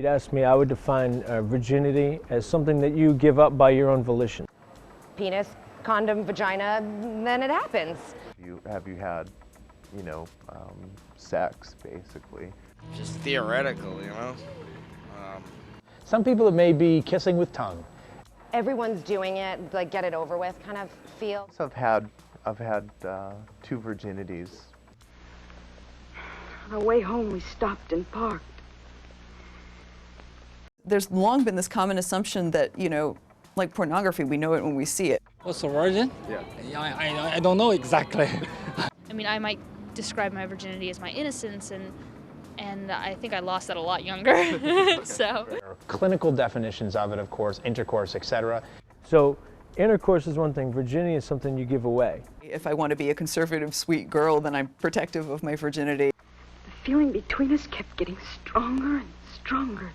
asked me, I would define virginity as something that you give up by your own volition. Penis, condom, vagina, then it happens. Have you had, sex, basically? Just theoretical, Some people it may be kissing with tongue. Everyone's doing it, like get it over with kind of feel. So I've had 2 virginities. On our way home, we stopped and parked. There's long been this common assumption that, like pornography, we know it when we see it. What's a virgin? Yeah. I don't know exactly. I mean, I might describe my virginity as my innocence, and I think I lost that a lot younger, so. There are clinical definitions of it, of course, intercourse, etc. So intercourse is one thing, virginity is something you give away. If I want to be a conservative, sweet girl, then I'm protective of my virginity. The feeling between us kept getting stronger and stronger.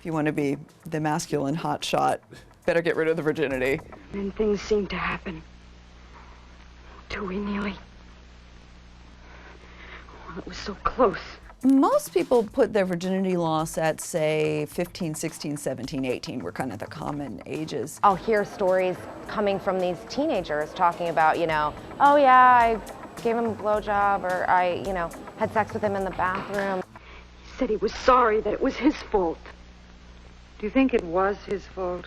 If you want to be the masculine hotshot, better get rid of the virginity. Then things seemed to happen. Too nearly. Well, it was so close. Most people put their virginity loss at, say, 15, 16, 17, 18 were kind of the common ages. I'll hear stories coming from these teenagers talking about, oh yeah, I gave him a blowjob, or I, had sex with him in the bathroom. He said he was sorry, that it was his fault. Do you think it was his fault?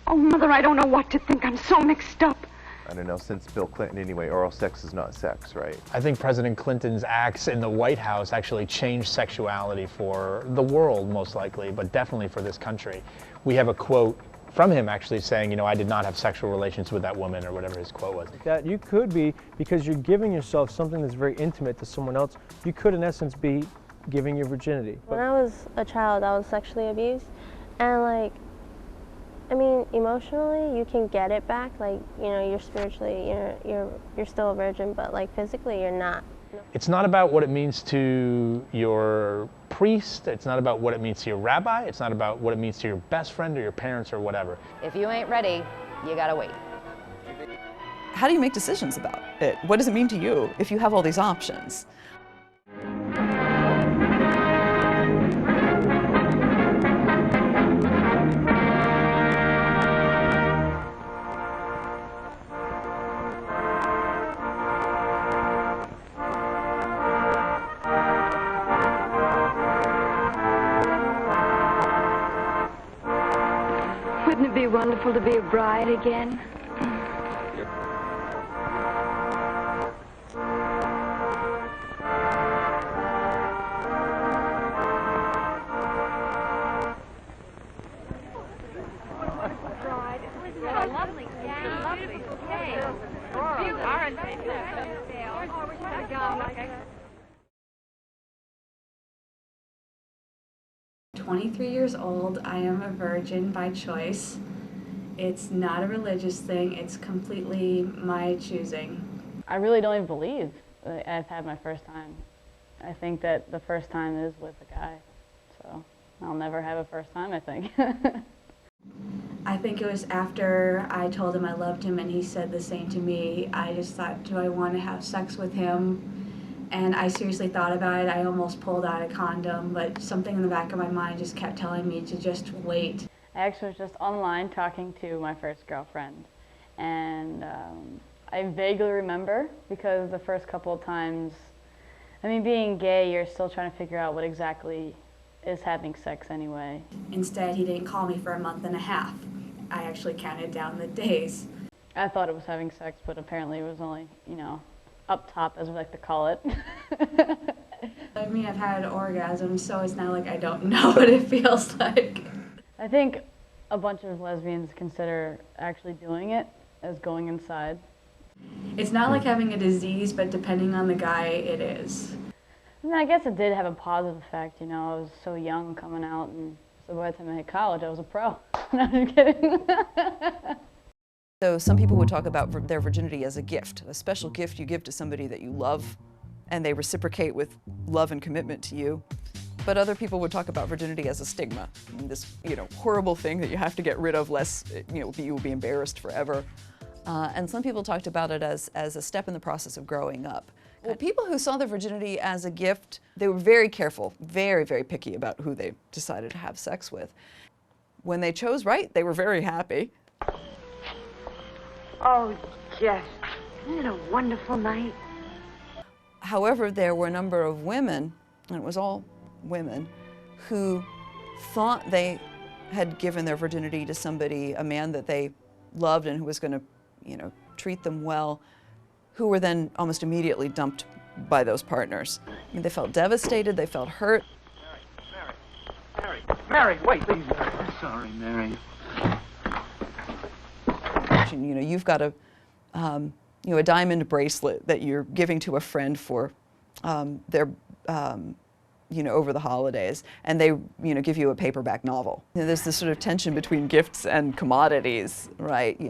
Oh, Mother, I don't know what to think. I'm so mixed up. I don't know, since Bill Clinton anyway, oral sex is not sex, right? I think President Clinton's acts in the White House actually changed sexuality for the world, most likely, but definitely for this country. We have a quote from him actually saying, I did not have sexual relations with that woman, or whatever his quote was. That you could be, because you're giving yourself something that's very intimate to someone else, you could in essence be giving your virginity. When I was a child, I was sexually abused, and emotionally you can get it back, you're spiritually, you're still a virgin, but physically you're not. It's not about what it means to your priest, it's not about what it means to your rabbi, it's not about what it means to your best friend or your parents or whatever. If you ain't ready, you gotta wait. How do you make decisions about it? What does it mean to you if you have all these options? Wouldn't it be wonderful to be a bride again? Lovely day. Lovely day. Aren't they? 23 years old. I am a virgin by choice. It's not a religious thing. It's completely my choosing. I really don't even believe that I've had my first time. I think that the first time is with a guy. So I'll never have a first time, I think. I think it was after I told him I loved him and he said the same to me. I just thought, do I want to have sex with him? And I seriously thought about it. I almost pulled out a condom, but something in the back of my mind just kept telling me to just wait. I actually was just online talking to my first girlfriend, and I vaguely remember because the first couple of times, being gay, you're still trying to figure out what exactly is having sex anyway. Instead, he didn't call me for a month and a half. I actually counted down the days. I thought it was having sex, but apparently it was only, up top, as we like to call it. I've had orgasms, so it's not like I don't know what it feels like. I think a bunch of lesbians consider actually doing it as going inside. It's not like having a disease, but depending on the guy, it is. I guess it did have a positive effect, I was so young coming out, and so by the time I hit college, I was a pro. No, I'm just kidding. So some people would talk about their virginity as a gift, a special gift you give to somebody that you love, and they reciprocate with love and commitment to you. But other people would talk about virginity as a stigma, this horrible thing that you have to get rid of, lest you will be embarrassed forever. And some people talked about it as a step in the process of growing up, Well, people who saw their virginity as a gift, they were very careful, very, very picky about who they decided to have sex with. When they chose right, they were very happy. Oh, Jess, isn't it a wonderful night? However, there were a number of women, and it was all women, who thought they had given their virginity to somebody, a man that they loved and who was going to, treat them well, who were then almost immediately dumped by those partners. I mean, they felt devastated, they felt hurt. Mary, wait, please. I'm sorry, Mary. You've got a diamond bracelet that you're giving to a friend for their, over the holidays, and they, give you a paperback novel. There's this sort of tension between gifts and commodities, right?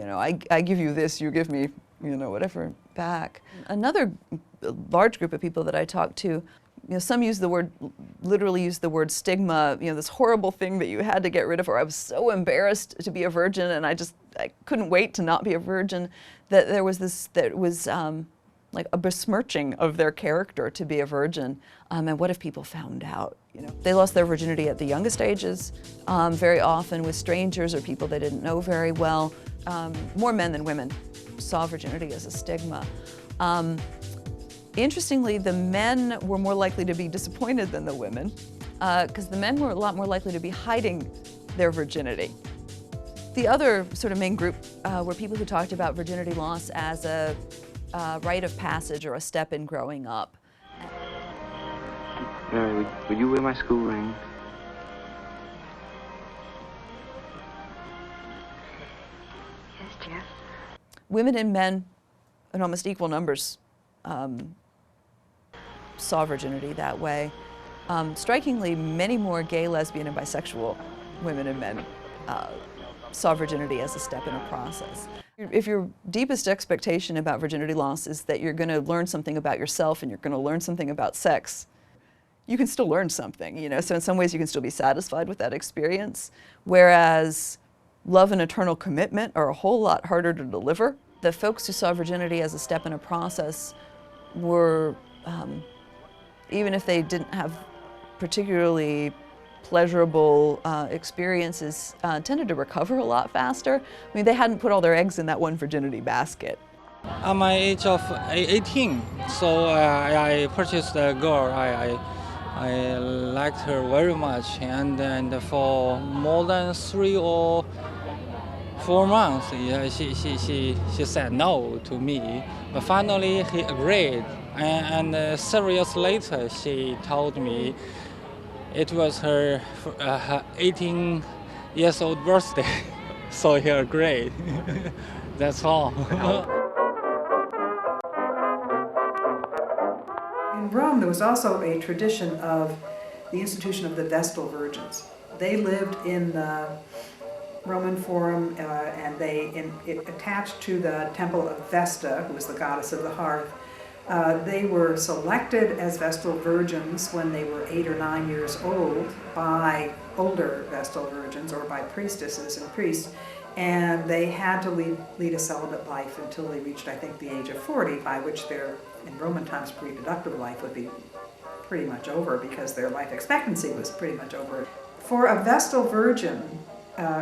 I give you this, you give me, whatever back. Another large group of people that I talked to, some literally use the word stigma, this horrible thing that you had to get rid of, or I was so embarrassed to be a virgin and I couldn't wait to not be a virgin, that there was this, that was like a besmirching of their character to be a virgin. And what if people found out? They lost their virginity at the youngest ages, very often with strangers or people they didn't know very well. More men than women saw virginity as a stigma. Interestingly, the men were more likely to be disappointed than the women, because the men were a lot more likely to be hiding their virginity. The other sort of main group were people who talked about virginity loss as a rite of passage or a step in growing up. Mary, would you wear my school ring? Yes, Jeff. Women and men, in almost equal numbers, saw virginity that way. Strikingly, many more gay, lesbian, and bisexual women and men saw virginity as a step in a process. If your deepest expectation about virginity loss is that you're going to learn something about yourself and you're going to learn something about sex, you can still learn something, So in some ways you can still be satisfied with that experience, whereas love and eternal commitment are a whole lot harder to deliver. The folks who saw virginity as a step in a process were, even if they didn't have particularly pleasurable experiences, tended to recover a lot faster. I mean, they hadn't put all their eggs in that one virginity basket. At my age of 18, so I purchased a girl. I liked her very much, and for more than 3 or 4 months, she said no to me. But finally, he agreed. And several years later, she told me it was her 18-year-old birthday, so he agreed. That's all. In Rome, there was also a tradition of the institution of the Vestal Virgins. They lived in the Roman Forum, and it attached to the temple of Vesta, who was the goddess of the hearth. They were selected as Vestal Virgins when they were 8 or 9 years old by older Vestal Virgins or by priestesses and priests, and they had to lead a celibate life until they reached, I think, the age of 40, by which their, in Roman times, reproductive life would be pretty much over because their life expectancy was pretty much over. For a Vestal Virgin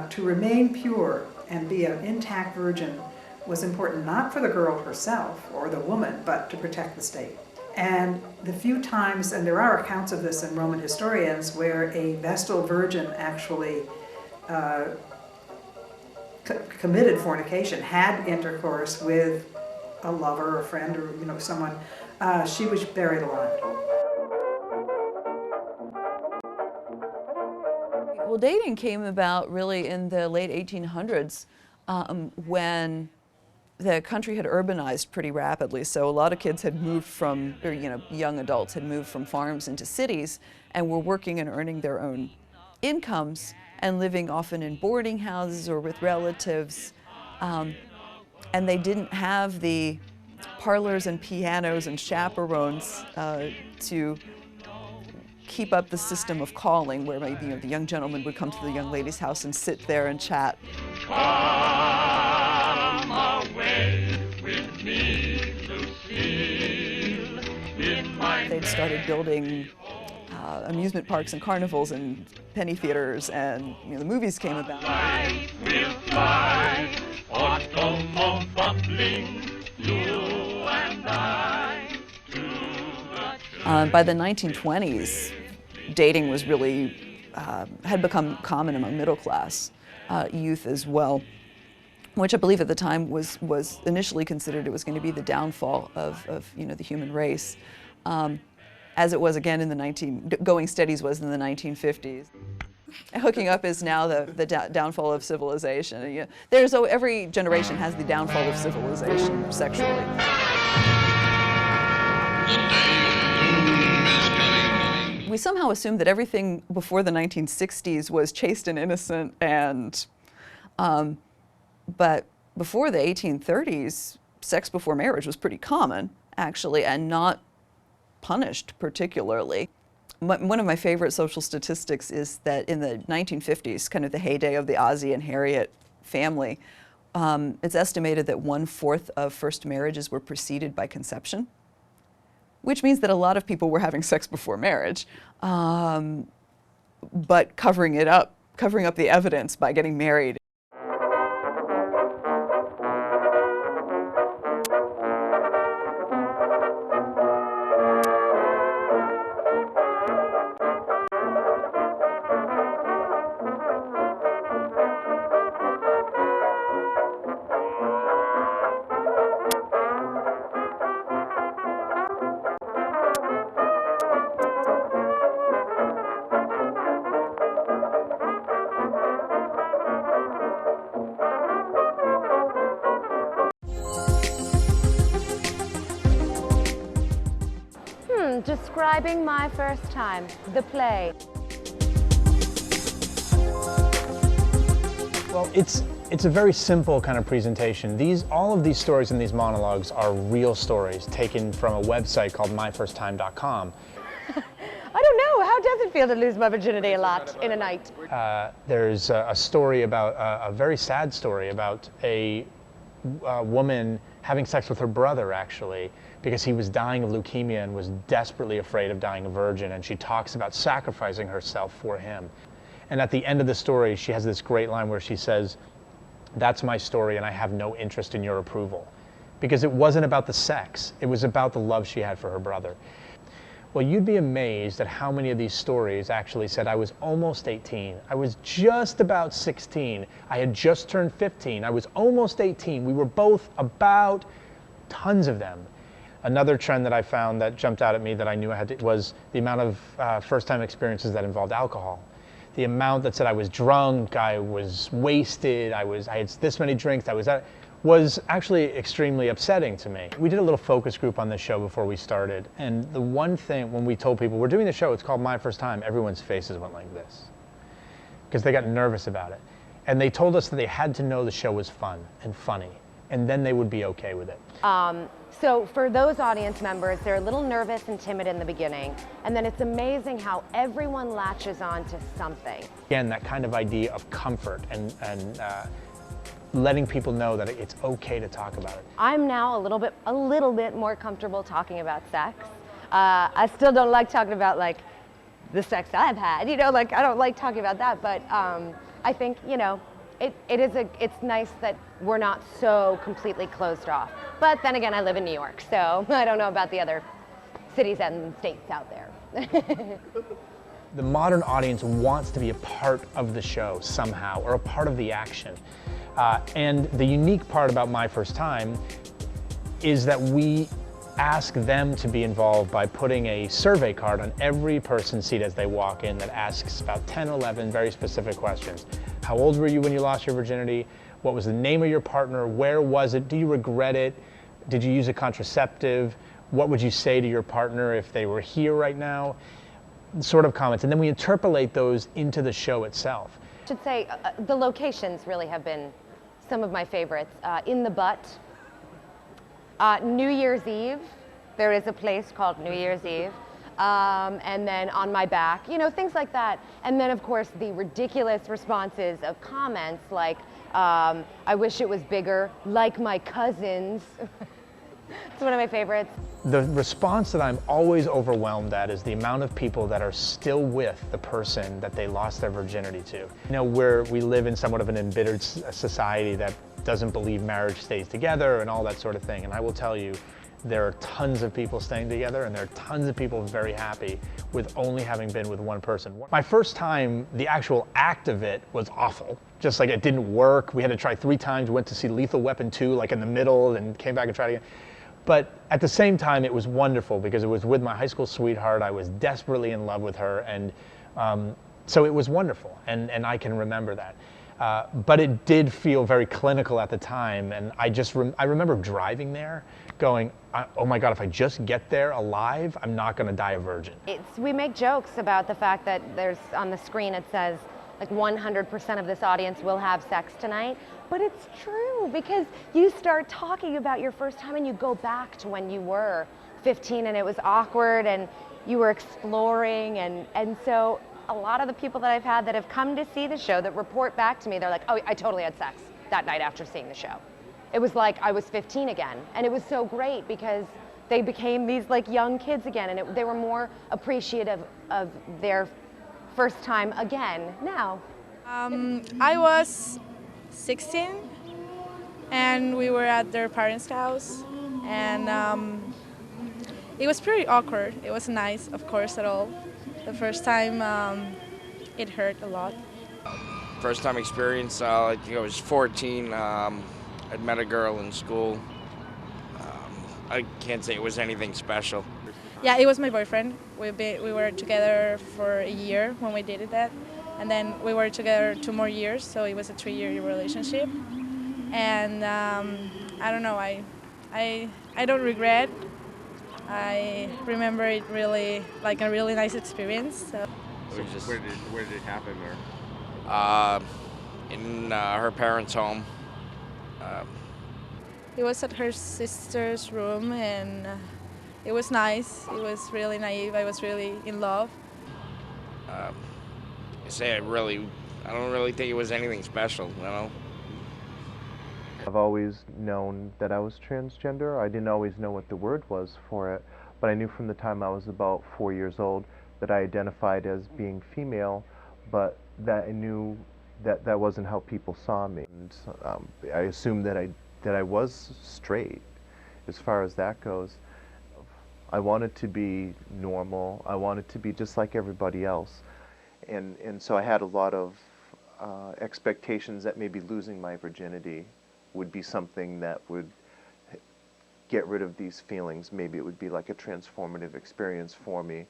to remain pure and be an intact virgin was important not for the girl herself or the woman, but to protect the state. And the few times, and there are accounts of this in Roman historians, where a Vestal Virgin actually committed fornication, had intercourse with a lover or a friend or someone, she was buried alive. Well, dating came about really in the late 1800s when the country had urbanized pretty rapidly, so a lot of kids had moved from, or young adults had moved from farms into cities and were working and earning their own incomes and living often in boarding houses or with relatives. And they didn't have the parlors and pianos and chaperones to keep up the system of calling, where maybe the young gentleman would come to the young lady's house and sit there and chat. Come away with me, Lucille. started building amusement parks and carnivals and penny theaters, and the movies came about. By the 1920s, dating was really, had become common among middle class youth as well, which I believe at the time was initially considered it was going to be the downfall of the human race, as it was again in the going steadies was in the 1950s. Hooking up is now the downfall of civilization. Every generation has the downfall of civilization sexually. We somehow assumed that everything before the 1960s was chaste and innocent, and but before the 1830s, sex before marriage was pretty common, actually, and not punished particularly. One of my favorite social statistics is that in the 1950s, kind of the heyday of the Ozzie and Harriet family, it's estimated that 1/4 of first marriages were preceded by conception, which means that a lot of people were having sex before marriage, but covering up the evidence by getting married. Describing my first time, the play. Well, it's a very simple kind of presentation. All of these stories in these monologues are real stories taken from a website called myfirsttime.com. I don't know, how does it feel to lose my virginity a lot in a night? There's a story about, a very sad story about a woman having sex with her brother, actually, because he was dying of leukemia and was desperately afraid of dying a virgin, and she talks about sacrificing herself for him. And at the end of the story, she has this great line where she says, "That's my story and I have no interest in your approval." Because it wasn't about the sex, it was about the love she had for her brother. Well, you'd be amazed at how many of these stories actually said, I was almost 18, I was just about 16, I had just turned 15, I was almost 18, we were both about, tons of them. Another trend that I found that jumped out at me that I knew I had to, was the amount of first-time experiences that involved alcohol. The amount that said I was drunk, I was wasted, I had this many drinks, was actually extremely upsetting to me. We did a little focus group on this show before we started, and the one thing, when we told people, we're doing the show, it's called My First Time, everyone's faces went like this, because they got nervous about it. And they told us that they had to know the show was fun and funny, and then they would be okay with it. So for those audience members, they're a little nervous and timid in the beginning, and then it's amazing how everyone latches on to something. Again, that kind of idea of comfort and letting people know that it's okay to talk about it. I'm now a little bit more comfortable talking about sex. I still don't like talking about like the sex I've had, I don't like talking about that, but I think, it's nice that we're not so completely closed off. But then again, I live in New York, so I don't know about the other cities and states out there. The modern audience wants to be a part of the show somehow, or a part of the action. And the unique part about My First Time is that we ask them to be involved by putting a survey card on every person's seat as they walk in that asks about 10, 11 very specific questions. How old were you when you lost your virginity? What was the name of your partner? Where was it? Do you regret it? Did you use a contraceptive? What would you say to your partner if they were here right now? Sort of comments. And then we interpolate those into the show itself. I should say the locations really have been some of my favorites. In the Butt, New Year's Eve, there is a place called New Year's Eve. And then On My Back, things like that. And then of course the ridiculous responses of comments like, I wish it was bigger, like my cousins. It's one of my favorites. The response that I'm always overwhelmed at is the amount of people that are still with the person that they lost their virginity to. You know, we live in somewhat of an embittered society that doesn't believe marriage stays together and all that sort of thing. And I will tell you, there are tons of people staying together and there are tons of people very happy with only having been with one person. My first time, the actual act of it was awful. Just like it didn't work. We had to try 3 times. We went to see Lethal Weapon 2 like in the middle and came back and tried again. But at the same time, it was wonderful because it was with my high school sweetheart. I was desperately in love with her, and so it was wonderful, and I can remember that. But it did feel very clinical at the time, and I remember driving there going, oh my God, if I just get there alive, I'm not gonna die a virgin. We make jokes about the fact that there's, on the screen it says, like 100% of this audience will have sex tonight, but it's true because you start talking about your first time and you go back to when you were 15 and it was awkward and you were exploring, and so a lot of the people that I've had that have come to see the show that report back to me, they're like, oh, I totally had sex that night after seeing the show. It was like I was 15 again, and it was so great because they became these like young kids again, and they were more appreciative of their first time again now. I was 16 and we were at their parents' house, and it was pretty awkward. It was nice, of course, at all. The first time it hurt a lot. First time experience, I think I was 14. I'd met a girl in school. I can't say it was anything special. Yeah, it was my boyfriend. We were together for a year when we dated that, and then we were together 2 more years, so it was a 3-year relationship. And I don't know, I don't regret. I remember it really like a really nice experience. So where did it happen, or? In her parents' home. It was at her sister's room, and it was nice. It was really naive. I was really in love. I don't really think it was anything special, you know? I've always known that I was transgender. I didn't always know what the word was for it, but I knew from the time I was about 4 years old that I identified as being female, but that I knew that that wasn't how people saw me. And I assumed that I was straight as far as that goes. I wanted to be normal. I wanted to be just like everybody else. And so I had a lot of expectations that maybe losing my virginity would be something that would get rid of these feelings. Maybe it would be like a transformative experience for me.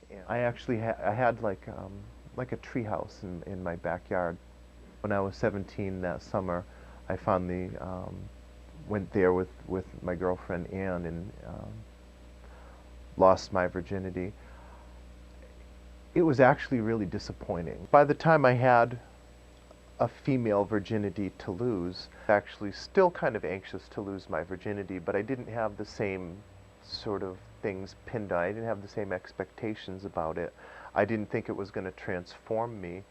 And I actually I had like a tree house in my backyard. When I was 17 that summer, I finally went there with my girlfriend Ann and lost my virginity. It was actually really disappointing. By the time I had a female virginity to lose, actually still kind of anxious to lose my virginity, but I didn't have the same sort of things pinned on. I didn't have the same expectations about it. I didn't think it was going to transform me.